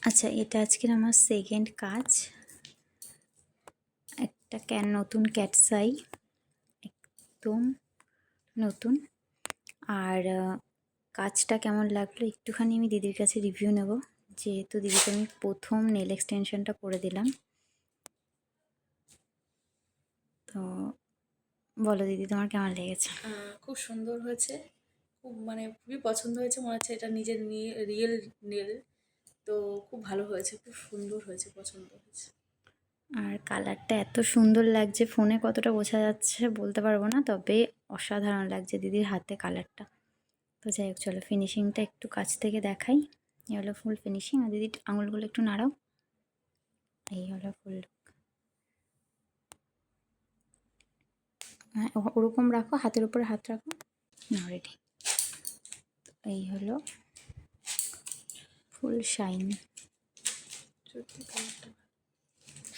আচ্ছা, এটা আজকের আমার সেকেন্ড কাজ। একটা নতুন ক্যাটসাই, একদম নতুন। আর কাজটা কেমন লাগলো একটুখানি আমি দিদির কাছে রিভিউ নেব, যেহেতু দিদিকে আমি প্রথম নেল এক্সটেনশনটা করে দিলাম। তো বলো দিদি, তোমার কেমন লেগেছে? খুব সুন্দর হয়েছে, খুব মানে খুবই পছন্দ হয়েছে, মনে হচ্ছে এটা নিজের রিয়েল নেল। তো খুব ভালো হয়েছে, খুব সুন্দর হয়েছে, পছন্দ হয়েছে। আর কালারটা এত সুন্দর লাগছে, ফোনে কতটা বোঝা যাচ্ছে বলতে পারবো না, তবে অসাধারণ লাগছে দিদির হাতে কালারটা। তো যাই হোক, চলো ফিনিশিংটা একটু কাছ থেকে দেখাই। এই হলো ফুল ফিনিশিং। আর দিদি আঙুলগুলো একটু নাড়াও। এই হলো ফুল লুক। হ্যাঁ, ওরকম রাখো, হাতের উপরে হাত রাখো। না, রেডি। এই হলো ফুল শাইন। সত্যি কালারটা